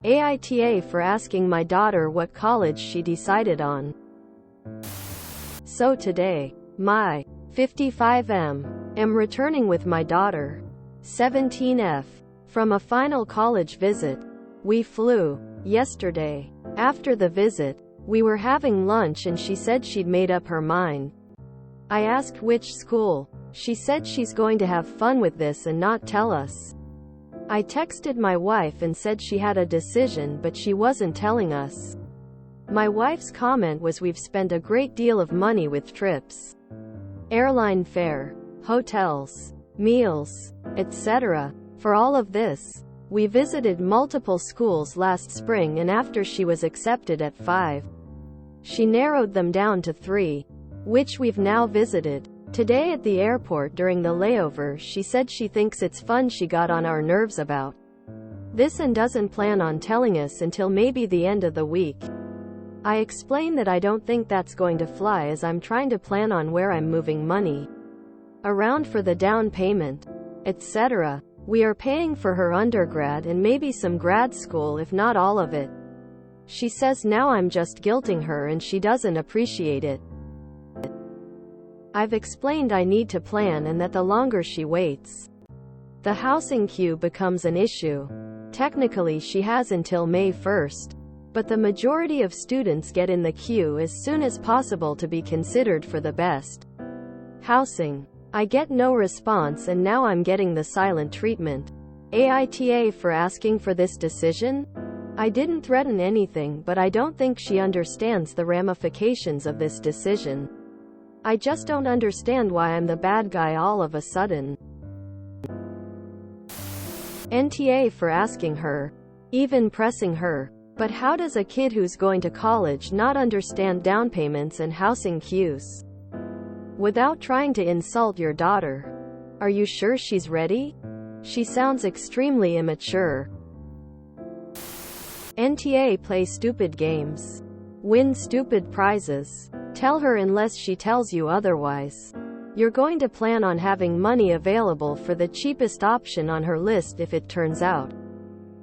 AITA for asking my daughter what college she decided on. So today, my 55M am returning with my daughter 17F from a final college visit. We flew yesterday. After the visit, we were having lunch and she said she'd made up her mind. I asked which school. She said she's going to have fun with this and not tell us. I texted my wife and said she had a decision but she wasn't telling us. My wife's comment was, we've spent a great deal of money with trips, airline fare, hotels, meals, etc. For all of this. We visited multiple schools last spring and after she was accepted at 5, she narrowed them down to 3, which we've now visited. Today at the airport during the layover she said she thinks it's fun she got on our nerves about this and doesn't plan on telling us until maybe the end of the week. I explained that I don't think that's going to fly as I'm trying to plan on where I'm moving money around for the down payment, etc. We are paying for her undergrad and maybe some grad school if not all of it. She says now I'm just guilting her and she doesn't appreciate it. I've explained I need to plan and that the longer she waits, the housing queue becomes an issue. Technically she has until May 1st, but the majority of students get in the queue as soon as possible to be considered for the best housing. I get no response and now I'm getting the silent treatment. AITA for asking for this decision? I didn't threaten anything but I don't think she understands the ramifications of this decision. I just don't understand why I'm the bad guy all of a sudden. NTA for asking her, even pressing her. But how does a kid who's going to college not understand down payments and housing queues? Without trying to insult your daughter. Are you sure she's ready? She sounds extremely immature. NTA play stupid games. Win stupid prizes. Tell her unless she tells you otherwise. You're going to plan on having money available for the cheapest option on her list if it turns out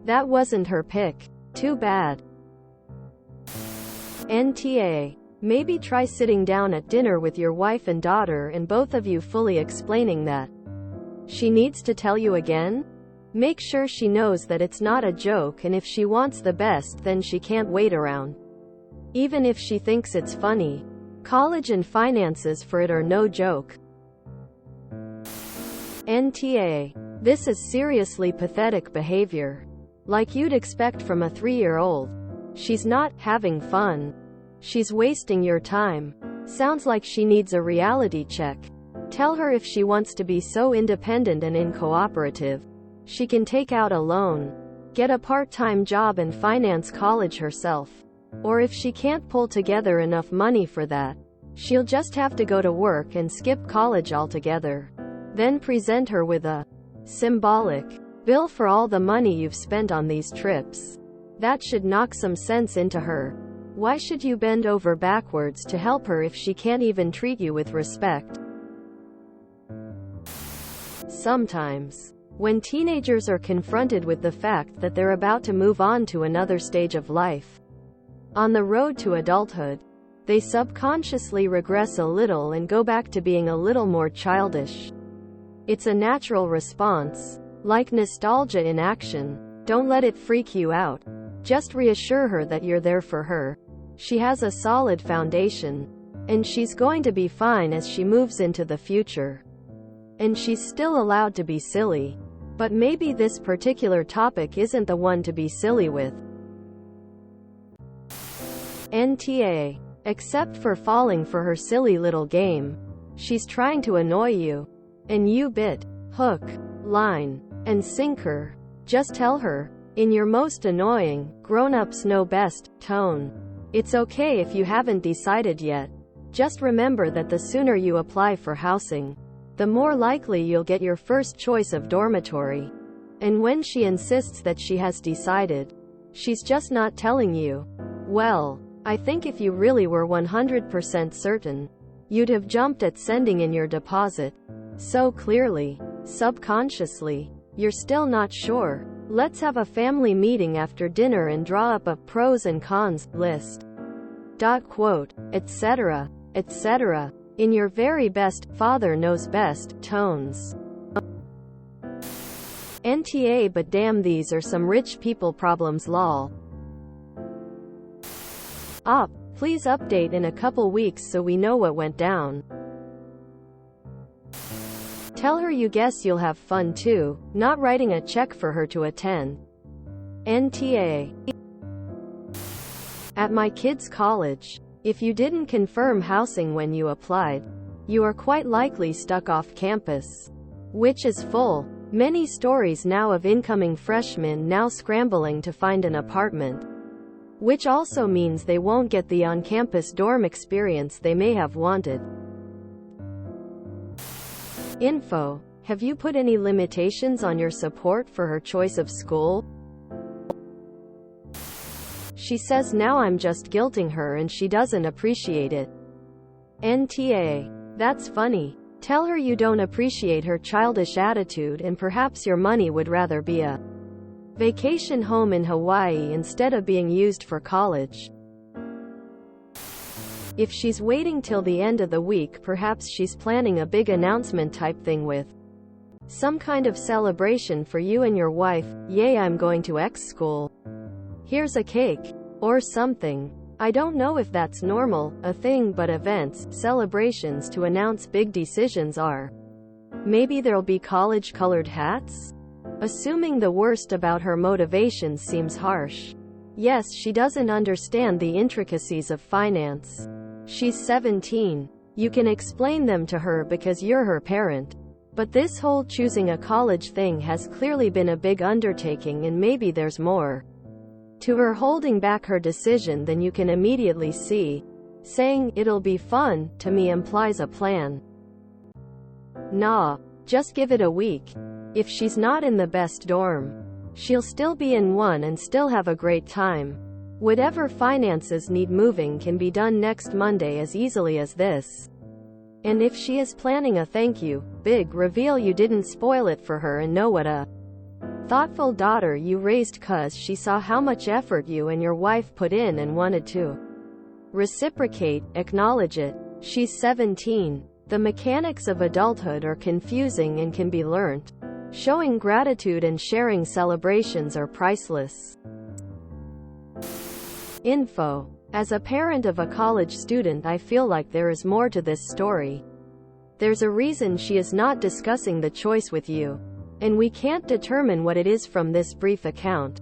that wasn't her pick. Too bad. NTA. Maybe try sitting down at dinner with your wife and daughter and both of you fully explaining that she needs to tell you again. Make sure she knows that it's not a joke and if she wants the best then she can't wait around. Even if she thinks it's funny. College and finances for it are no joke. NTA. This is seriously pathetic behavior. Like you'd expect from a 3-year-old. She's not having fun. She's wasting your time. Sounds like she needs a reality check. Tell her if she wants to be so independent and uncooperative, she can take out a loan, get a part-time job and finance college herself. Or if she can't pull together enough money for that, she'll just have to go to work and skip college altogether. Then present her with a symbolic bill for all the money you've spent on these trips. That should knock some sense into her. Why should you bend over backwards to help her if she can't even treat you with respect? Sometimes, when teenagers are confronted with the fact that they're about to move on to another stage of life, on the road to adulthood, they subconsciously regress a little and go back to being a little more childish. It's a natural response, like nostalgia in action. Don't let it freak you out. Just reassure her that you're there for her. She has a solid foundation, and she's going to be fine as she moves into the future. And she's still allowed to be silly. But maybe this particular topic isn't the one to be silly with. NTA. Except for falling for her silly little game. She's trying to annoy you. And you bit, hook, line, and sinker. Just tell her, in your most annoying, grown-ups know best, tone. It's okay if you haven't decided yet. Just remember that the sooner you apply for housing, the more likely you'll get your first choice of dormitory. And when she insists that she has decided, she's just not telling you. Well, I think if you really were 100% certain, you'd have jumped at sending in your deposit. So clearly, subconsciously, you're still not sure. Let's have a family meeting after dinner and draw up a pros and cons list. Quote, etc., etc. In your very best, father knows best, tones. NTA, but damn, these are some rich people problems lol. Op, please update in a couple weeks so we know what went down. Tell her you guess you'll have fun too, not writing a check for her to attend. NTA. At my kid's college, if you didn't confirm housing when you applied, you are quite likely stuck off campus, which is full. Many stories now of incoming freshmen now scrambling to find an apartment, which also means they won't get the on-campus dorm experience they may have wanted. Info. Have you put any limitations on your support for her choice of school? She says now I'm just guilting her and she doesn't appreciate it. NTA. That's funny. Tell her you don't appreciate her childish attitude and perhaps your money would rather be a vacation home in Hawaii instead of being used for college. If she's waiting till the end of the week, perhaps she's planning a big announcement type thing with some kind of celebration for you and your wife. Yay, I'm going to X school. Here's a cake. Or something. I don't know if that's normal, a thing, but events, celebrations to announce big decisions are. Maybe there'll be college-colored hats? Assuming the worst about her motivations seems harsh. Yes, she doesn't understand the intricacies of finance. She's 17. You can explain them to her because you're her parent. But this whole choosing a college thing has clearly been a big undertaking, and maybe there's more to her holding back her decision than you can immediately see. Saying, "It'll be fun," to me implies a plan. Nah. Just give it a week. If she's not in the best dorm, she'll still be in one and still have a great time. Whatever finances need moving can be done next Monday as easily as this. And if she is planning a thank you, big reveal, you didn't spoil it for her and know what a thoughtful daughter you raised, 'cause she saw how much effort you and your wife put in and wanted to reciprocate, acknowledge it. She's 17. The mechanics of adulthood are confusing and can be learnt. Showing gratitude and sharing celebrations are priceless. Info. As a parent of a college student, I feel like there is more to this story. There's a reason she is not discussing the choice with you. And we can't determine what it is from this brief account.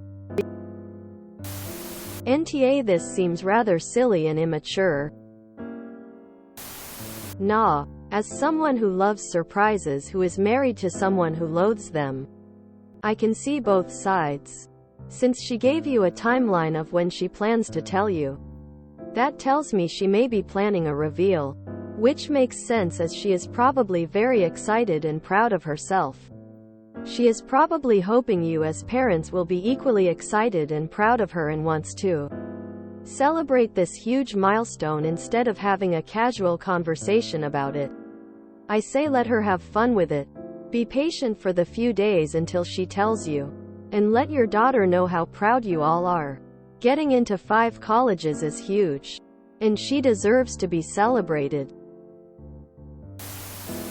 NTA. This seems rather silly and immature. Nah. As someone who loves surprises who is married to someone who loathes them, I can see both sides. Since she gave you a timeline of when she plans to tell you, that tells me she may be planning a reveal. Which makes sense, as she is probably very excited and proud of herself. She is probably hoping you as parents will be equally excited and proud of her and wants to celebrate this huge milestone instead of having a casual conversation about it. I say let her have fun with it. Be patient for the few days until she tells you. And let your daughter know how proud you all are. Getting into 5 colleges is huge. And she deserves to be celebrated.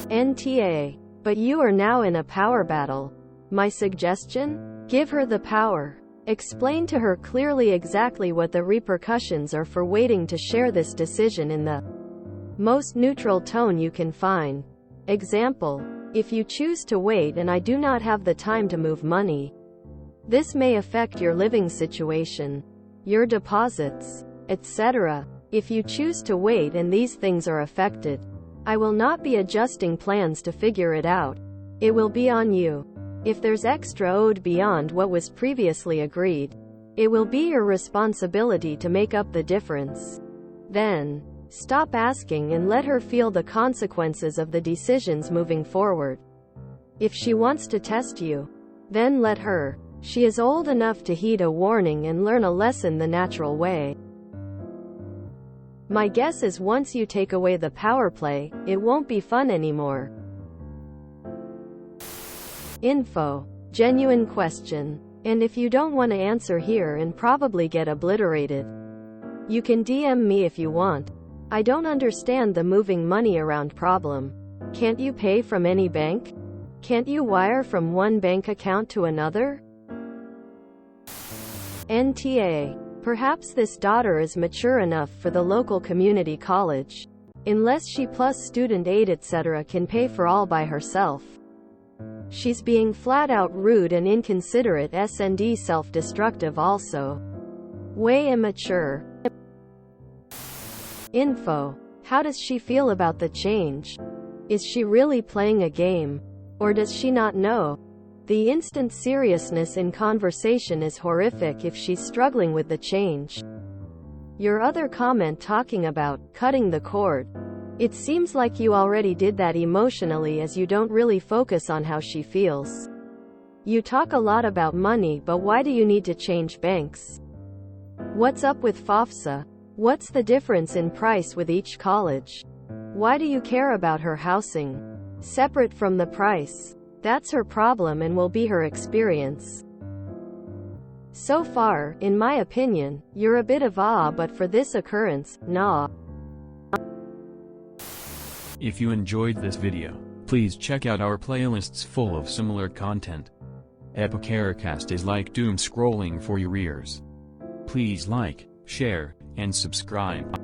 NTA. But you are now in a power battle. My suggestion? Give her the power. Explain to her clearly exactly what the repercussions are for waiting to share this decision in the most neutral tone you can find. Example. If you choose to wait and I do not have the time to move money, this may affect your living situation, your deposits, etc. If you choose to wait and these things are affected, I will not be adjusting plans to figure it out. It will be on you. If there's extra owed beyond what was previously agreed, it will be your responsibility to make up the difference. Then, stop asking and let her feel the consequences of the decisions moving forward. If she wants to test you, then let her. She is old enough to heed a warning and learn a lesson the natural way. My guess is once you take away the power play, it won't be fun anymore. Info. Genuine question. And if you don't want to answer here and probably get obliterated, you can DM me if you want. I don't understand the moving money around problem. Can't you pay from any bank? Can't you wire from one bank account to another? NTA. Perhaps this daughter is mature enough for the local community college. Unless she plus student aid etc. can pay for all by herself. She's being flat out rude and inconsiderate and self-destructive also. Way immature. Info. How does she feel about the change? Is she really playing a game? Or does she not know? The instant seriousness in conversation is horrific if she's struggling with the change. Your other comment talking about cutting the cord. It seems like you already did that emotionally as you don't really focus on how she feels. You talk a lot about money, but why do you need to change banks? What's up with FOFSA? What's the difference in price with each college? Why do you care about her housing? Separate from the price. That's her problem and will be her experience. So far, in my opinion, you're a bit of but for this occurrence, nah. If you enjoyed this video, please check out our playlists full of similar content. AmITheAsshole is like doom scrolling for your ears. Please like, share, and subscribe.